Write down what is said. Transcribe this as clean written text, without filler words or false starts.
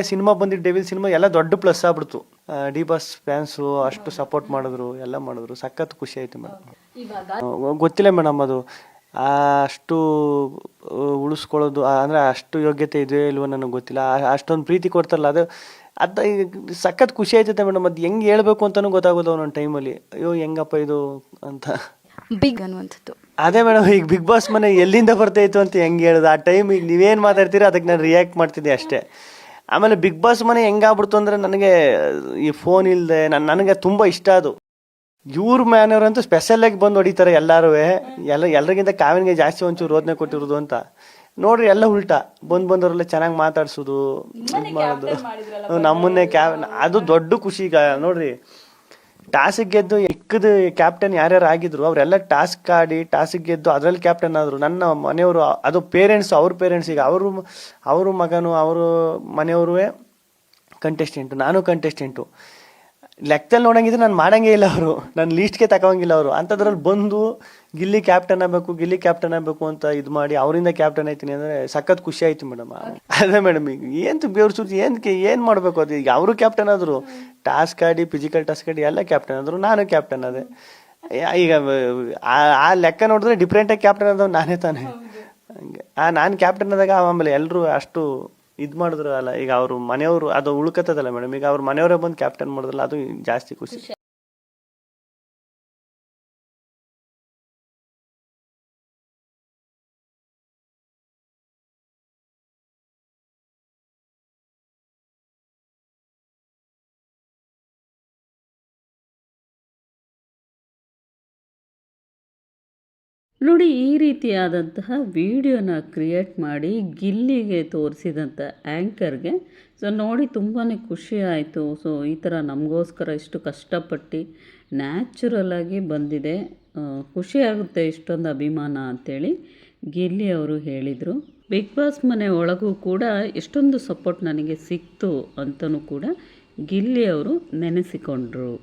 Cinema ಬಂದಿದ್ದು devil cinema ಎಲ್ಲ ದೊಡ್ಡ ಪ್ಲಸ್ ಆಗ್ಬಿಡ್ತು. ಡಿ ಬಾಸ್ ಫ್ಯಾನ್ಸು ಅಷ್ಟು ಸಪೋರ್ಟ್ ಮಾಡಿದ್ರು, ಎಲ್ಲ ಮಾಡಿದ್ರು, ಸಖತ್ ಖುಷಿ ಆಯ್ತು ಮೇಡಮ್. ಗೊತ್ತಿಲ್ಲ ಮೇಡಮ್ ಅದು ಅಷ್ಟು ಉಳಿಸ್ಕೊಳ್ಳೋದು ಅಂದರೆ ಅಷ್ಟು ಯೋಗ್ಯತೆ ಇದೆಯೋ ಇಲ್ವೋ ನನಗೆ ಗೊತ್ತಿಲ್ಲ. ಅಷ್ಟೊಂದು ಪ್ರೀತಿ ಕೊಡ್ತಾರಲ್ಲ ಅದು ಸಖತ್ ಖುಷಿ ಆಯ್ತೈತೆ ಮೇಡಮ್. ಅದು ಹೆಂಗೆ ಹೇಳ್ಬೇಕು ಅಂತಲೂ ಗೊತ್ತಾಗೋದು ಒಂದೊಂದು ಟೈಮಲ್ಲಿ. ಅಯ್ಯೋ ಹೆಂಗಪ್ಪ ಇದು ಅಂತ ಬಿಗ್ ಅನ್ನುವಂಥದ್ದು. ಅದೇ ಮೇಡಮ್, ಈಗ ಬಿಗ್ ಬಾಸ್ ಮನೆ ಎಲ್ಲಿಂದ ಬರ್ತಾಯಿತ್ತು ಅಂತ ಹೆಂಗೆ ಹೇಳೋದು ಆ ಟೈಮ್. ಈಗ ನೀವೇನು ಮಾತಾಡ್ತೀರೋ ಅದಕ್ಕೆ ನಾನು ರಿಯಾಕ್ಟ್ ಮಾಡ್ತಿದ್ದೆ ಅಷ್ಟೇ. ಆಮೇಲೆ ಬಿಗ್ ಬಾಸ್ ಮನೆ ಹೆಂಗಾಗ್ಬಿಡ್ತು ಅಂದರೆ ನನಗೆ ಈ ಫೋನ್ ಇಲ್ಲದೆ ನನಗೆ ತುಂಬ ಇಷ್ಟ ಅದು. ಇವ್ರ ಮ್ಯಾನವ್ರಂತೂ ಸ್ಪೆಷಲಾಗಿ ಬಂದು ಹೊಡಿತಾರೆ ಎಲ್ಲರೂ. ಎಲ್ಲರಿಗಿಂತ ಕಾವಿನಿಗೆ ಜಾಸ್ತಿ ಒಂಚೂರು ರೋದನೆ ಕೊಟ್ಟಿರೋದು ಅಂತ ನೋಡ್ರಿ. ಎಲ್ಲ ಉಲ್ಟಾ ಬಂದವರೆಲ್ಲ ಚೆನ್ನಾಗಿ ಮಾತಾಡ್ಸೋದು, ಇದು ಮಾಡೋದು, ನಮ್ಮನ್ನೇ ಅದು ದೊಡ್ಡ ಖುಷಿ. ಈಗ ನೋಡ್ರಿ, ಟಾಸ್ಕ್ ಗೆದ್ದು ಇಕ್ಕದ ಕ್ಯಾಪ್ಟನ್ ಯಾರ್ಯಾರು ಆಗಿದ್ರು ಅವರೆಲ್ಲ ಟಾಸ್ಕ್ ಆಡಿ ಟಾಸ್ಕ್ ಗೆದ್ದು ಅದರಲ್ಲಿ ಕ್ಯಾಪ್ಟನ್ ಆದರು. ನನ್ನ ಮನೆಯವರು, ಅದು ಪೇರೆಂಟ್ಸ್, ಅವ್ರ ಪೇರೆಂಟ್ಸ್, ಈಗ ಅವರು ಮಗನು ಅವರು ಮನೆಯವರು ಕಂಟೆಸ್ಟೆಂಟು, ನಾನು ಕಂಟೆಸ್ಟೆಂಟು. ಲೆಕ್ಕದಲ್ಲಿ ನೋಡಂಗಿದ್ರೆ ನಾನು ಮಾಡಂಗೇ ಇಲ್ಲ, ಅವರು ನನ್ನ ಲೀಸ್ಟ್ಗೆ ತಗೋಂಗಿಲ್ಲ ಅವರು. ಅಂಥದ್ರಲ್ಲಿ ಬಂದು ಗಿಲ್ಲಿ ಕ್ಯಾಪ್ಟನ್ ಆಗಬೇಕು ಅಂತ ಇದು ಮಾಡಿ ಅವರಿಂದ ಕ್ಯಾಪ್ಟನ್ ಆಯ್ತೀನಿ ಅಂದರೆ ಸಖತ್ ಖುಷಿ ಆಯಿತು ಮೇಡಮ್. ಅದೇ ಮೇಡಮ್, ಈಗ ಏನು ಬೇವ್ರ ಸುದ್ದಿ ಏನು ಮಾಡಬೇಕು ಅದು. ಈಗ ಅವರು ಕ್ಯಾಪ್ಟನ್ ಆದರು, ಟಾಸ್ಕ್ ಆಡಿ ಫಿಸಿಕಲ್ ಟಾಸ್ಕ್ ಆಡಿ ಎಲ್ಲ ಕ್ಯಾಪ್ಟನ್ ಆದರು, ನಾನು ಕ್ಯಾಪ್ಟನ್ ಅದೇ. ಈಗ ಆ ಲೆಕ್ಕ ನೋಡಿದ್ರೆ ಡಿಫ್ರೆಂಟಾಗಿ ಕ್ಯಾಪ್ಟನ್ ಆದವ್ ನಾನೇ ತಾನೇ. ಹಂಗೆ ನಾನು ಕ್ಯಾಪ್ಟನ್ ಆದಾಗ ಆಮೇಲೆ ಎಲ್ಲರೂ ಅಷ್ಟು ಇದು ಮಾಡಿದ್ರು ಅಲ್ಲ. ಈಗ ಅವರು ಮನೆಯವರು ಅದು ಉಳ್ಕತ್ತದಲ್ಲ ಮೇಡಮ್. ಈಗ ಅವ್ರ ಮನೆಯವರೇ ಬಂದು ಕ್ಯಾಪ್ಟನ್ ಮಾಡಿದ್ರಲ್ಲ, ಅದು ಜಾಸ್ತಿ ಖುಷಿ. ನೋಡಿ, ಈ ರೀತಿಯಾದಂತಹ ವಿಡಿಯೋನ ಕ್ರಿಯೇಟ್ ಮಾಡಿ ಗಿಲ್ಲಿಗೆ ತೋರಿಸಿದಂಥ ಆ್ಯಂಕರ್ಗೆ ನೋಡಿ ತುಂಬಾ ಖುಷಿ ಆಯಿತು. ಈ ಥರ ನಮಗೋಸ್ಕರ ಇಷ್ಟು ಕಷ್ಟಪಟ್ಟು ನ್ಯಾಚುರಲಾಗಿ ಬಂದಿದೆ, ಖುಷಿ ಆಗುತ್ತೆ ಇಷ್ಟೊಂದು ಅಭಿಮಾನ ಅಂಥೇಳಿ ಗಿಲ್ಲಿ ಅವರು ಹೇಳಿದರು. ಬಿಗ್ ಬಾಸ್ ಮನೆ ಒಳಗೂ ಕೂಡ ಎಷ್ಟೊಂದು ಸಪೋರ್ಟ್ ನನಗೆ ಸಿಕ್ತು ಅಂತಲೂ ಕೂಡ ಗಿಲ್ಲಿ ಅವರು ನೆನೆಸಿಕೊಂಡ್ರು.